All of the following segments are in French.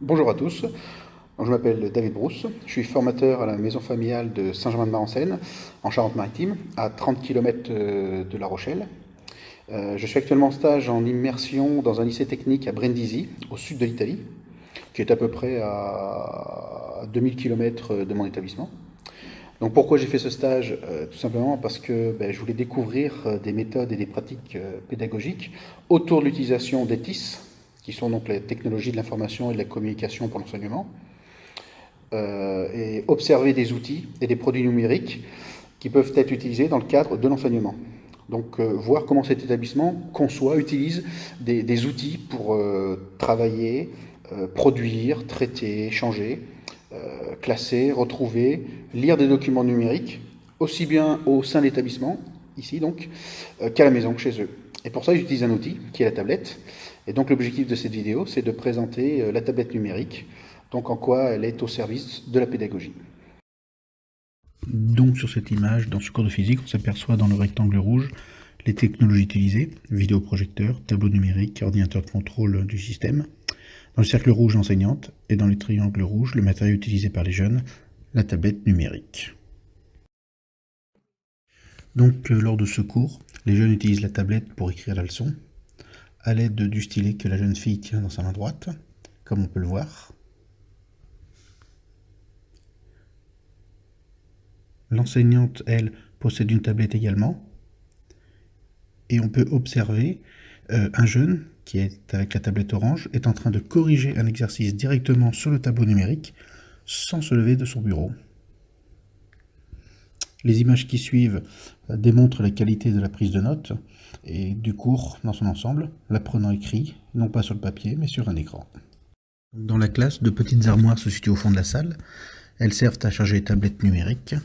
Bonjour à tous, je m'appelle David Brousse, je suis formateur à la maison familiale de Saint-Germain-de-Marencennes, en Charente-Maritime, à 30 km de La Rochelle. Je suis actuellement en stage en immersion dans un lycée technique à Brindisi, au sud de l'Italie, qui est à peu près à 2000 km de mon établissement. Donc pourquoi j'ai fait ce stage? Tout simplement parce que je voulais découvrir des méthodes et des pratiques pédagogiques autour de l'utilisation des TIS, qui sont donc les technologies de l'information et de la communication pour l'enseignement, et observer des outils et des produits numériques qui peuvent être utilisés dans le cadre de l'enseignement. Donc voir comment cet établissement conçoit, utilise des outils pour travailler, produire, traiter, échanger, classer, retrouver, lire des documents numériques, aussi bien au sein de l'établissement, ici donc, qu'à la maison, chez eux. Et pour ça, j'utilise un outil qui est la tablette. Et donc l'objectif de cette vidéo, c'est de présenter la tablette numérique, donc en quoi elle est au service de la pédagogie. Donc sur cette image, dans ce cours de physique, on s'aperçoit dans le rectangle rouge les technologies utilisées, vidéoprojecteur, tableau numérique, ordinateur de contrôle du système. Dans le cercle rouge, l'enseignante, et dans le triangle rouge, le matériau utilisé par les jeunes, la tablette numérique. Donc lors de ce cours, les jeunes utilisent la tablette pour écrire la leçon, à l'aide du stylet que la jeune fille tient dans sa main droite, comme on peut le voir. L'enseignante, elle, possède une tablette également. Et on peut observer un jeune qui est avec la tablette orange est en train de corriger un exercice directement sur le tableau numérique sans se lever de son bureau. Les images qui suivent démontrent la qualité de la prise de notes et du cours dans son ensemble, l'apprenant écrit, non pas sur le papier, mais sur un écran. Dans la classe, de petites armoires se situent au fond de la salle. Elles servent à charger les tablettes numériques.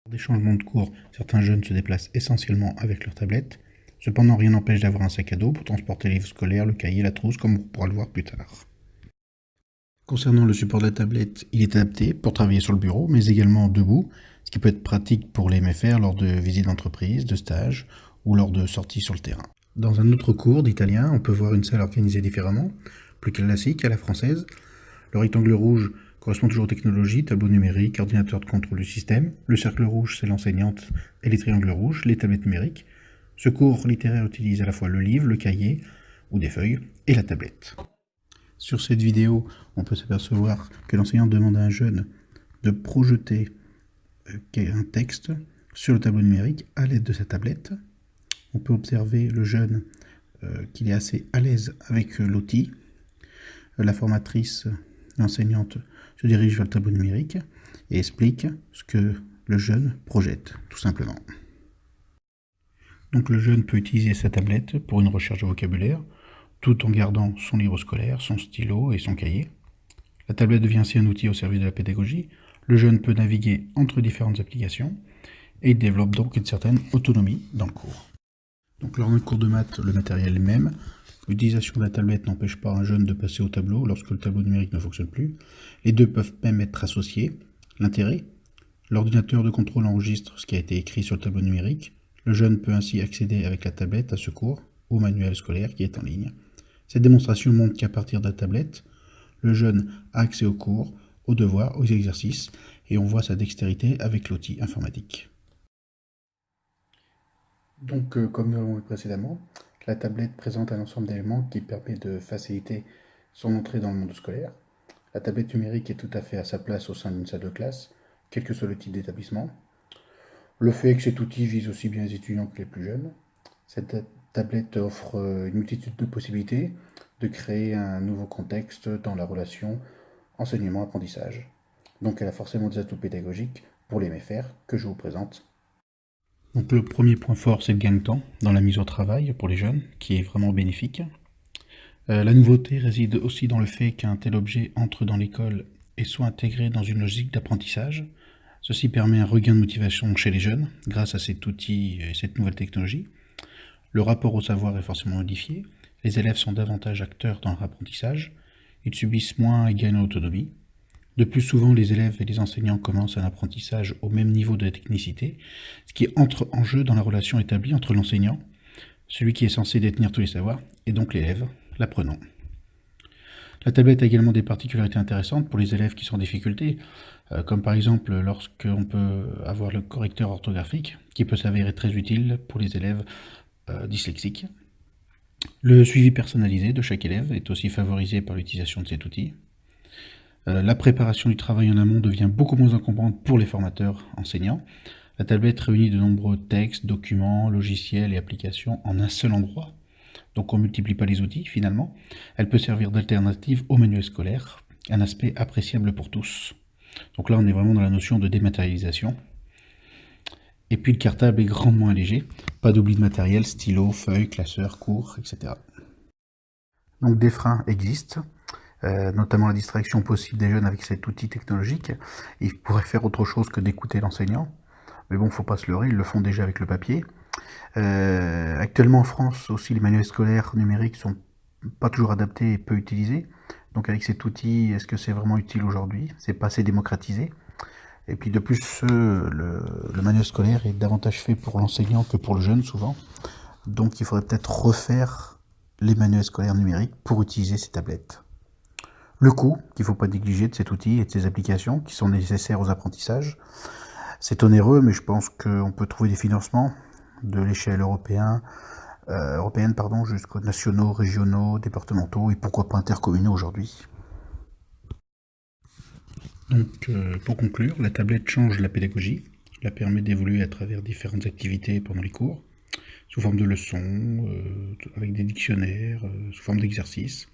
Pour des changements de cours, certains jeunes se déplacent essentiellement avec leur tablette. Cependant, rien n'empêche d'avoir un sac à dos pour transporter les livres scolaires, le cahier, la trousse, comme on pourra le voir plus tard. Concernant le support de la tablette, il est adapté pour travailler sur le bureau, mais également debout, ce qui peut être pratique pour les MFR lors de visites d'entreprise, de stages ou lors de sorties sur le terrain. Dans un autre cours d'italien, on peut voir une salle organisée différemment, plus classique à la française. Le rectangle rouge correspond toujours aux technologies, tableau numérique, ordinateur de contrôle du système. Le cercle rouge, c'est l'enseignante, et les triangles rouges, les tablettes numériques. Ce cours littéraire utilise à la fois le livre, le cahier ou des feuilles et la tablette. Sur cette vidéo, on peut s'apercevoir que l'enseignant demande à un jeune de projeter un texte sur le tableau numérique à l'aide de sa tablette. On peut observer le jeune qu'il est assez à l'aise avec l'outil. La formatrice, l'enseignante, se dirige vers le tableau numérique et explique ce que le jeune projette, tout simplement. Donc le jeune peut utiliser sa tablette pour une recherche de vocabulaire, tout en gardant son livre scolaire, son stylo et son cahier. La tablette devient ainsi un outil au service de la pédagogie. Le jeune peut naviguer entre différentes applications et il développe donc une certaine autonomie dans le cours. Donc lors d'un cours de maths, le matériel est le même. L'utilisation de la tablette n'empêche pas un jeune de passer au tableau lorsque le tableau numérique ne fonctionne plus. Les deux peuvent même être associés. L'intérêt, l'ordinateur de contrôle enregistre ce qui a été écrit sur le tableau numérique. Le jeune peut ainsi accéder avec la tablette à ce cours, au manuel scolaire qui est en ligne. Cette démonstration montre qu'à partir de la tablette, le jeune a accès aux cours, aux devoirs, aux exercices, et on voit sa dextérité avec l'outil informatique. Donc, comme nous l'avons vu précédemment, la tablette présente un ensemble d'éléments qui permet de faciliter son entrée dans le monde scolaire. La tablette numérique est tout à fait à sa place au sein d'une salle de classe, quel que soit le type d'établissement. Le fait que cet outil vise aussi bien les étudiants que les plus jeunes. Cette tablette offre une multitude de possibilités de créer un nouveau contexte dans la relation enseignement-apprentissage. Donc elle a forcément des atouts pédagogiques pour les MFR que je vous présente. Donc le premier point fort, c'est le gain de temps dans la mise au travail pour les jeunes, qui est vraiment bénéfique. La nouveauté réside aussi dans le fait qu'un tel objet entre dans l'école et soit intégré dans une logique d'apprentissage. Ceci permet un regain de motivation chez les jeunes grâce à cet outil et cette nouvelle technologie. Le rapport au savoir est forcément modifié. Les élèves sont davantage acteurs dans leur apprentissage. Ils subissent moins et gagnent en autonomie. De plus souvent, les élèves et les enseignants commencent un apprentissage au même niveau de technicité, ce qui entre en jeu dans la relation établie entre l'enseignant, celui qui est censé détenir tous les savoirs, et donc l'élève, l'apprenant. La tablette a également des particularités intéressantes pour les élèves qui sont en difficulté, comme par exemple lorsqu'on peut avoir le correcteur orthographique, qui peut s'avérer très utile pour les élèves dyslexiques. Le suivi personnalisé de chaque élève est aussi favorisé par l'utilisation de cet outil. La préparation du travail en amont devient beaucoup moins encombrante pour les formateurs enseignants. La tablette réunit de nombreux textes, documents, logiciels et applications en un seul endroit. Donc on ne multiplie pas les outils finalement. Elle peut servir d'alternative au manuel scolaire, un aspect appréciable pour tous. Donc là on est vraiment dans la notion de dématérialisation. Et puis le cartable est grandement allégé, pas d'oubli de matériel, stylo, feuilles, classeurs, cours, etc. Donc des freins existent, notamment la distraction possible des jeunes avec cet outil technologique. Ils pourraient faire autre chose que d'écouter l'enseignant. Mais bon, faut pas se leurrer, ils le font déjà avec le papier. Actuellement en France aussi, les manuels scolaires numériques sont pas toujours adaptés et peu utilisés. Donc avec cet outil, est-ce que c'est vraiment utile aujourd'hui? C'est pas assez démocratisé. Et puis de plus, le manuel scolaire est davantage fait pour l'enseignant que pour le jeune souvent. Donc il faudrait peut-être refaire les manuels scolaires numériques pour utiliser ces tablettes. Le coût qu'il ne faut pas négliger de cet outil et de ces applications qui sont nécessaires aux apprentissages. C'est onéreux, mais je pense qu'on peut trouver des financements de l'échelle européenne, jusqu'aux nationaux, régionaux, départementaux et pourquoi pas intercommunaux aujourd'hui. Donc, pour conclure, la tablette change la pédagogie, la permet d'évoluer à travers différentes activités pendant les cours, sous forme de leçons, avec des dictionnaires, sous forme d'exercices.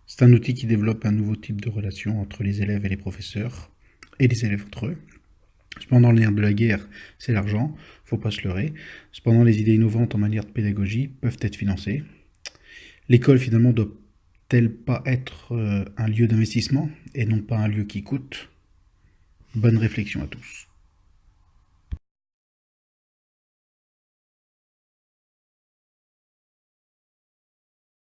C'est un outil qui développe un nouveau type de relation entre les élèves et les professeurs, et les élèves entre eux. Cependant, le nerf de la guerre, c'est l'argent, faut pas se leurrer. Cependant, les idées innovantes en matière de pédagogie peuvent être financées. L'école, finalement, doit-elle pas être un lieu d'investissement et non pas un lieu qui coûte? Bonne réflexion à tous.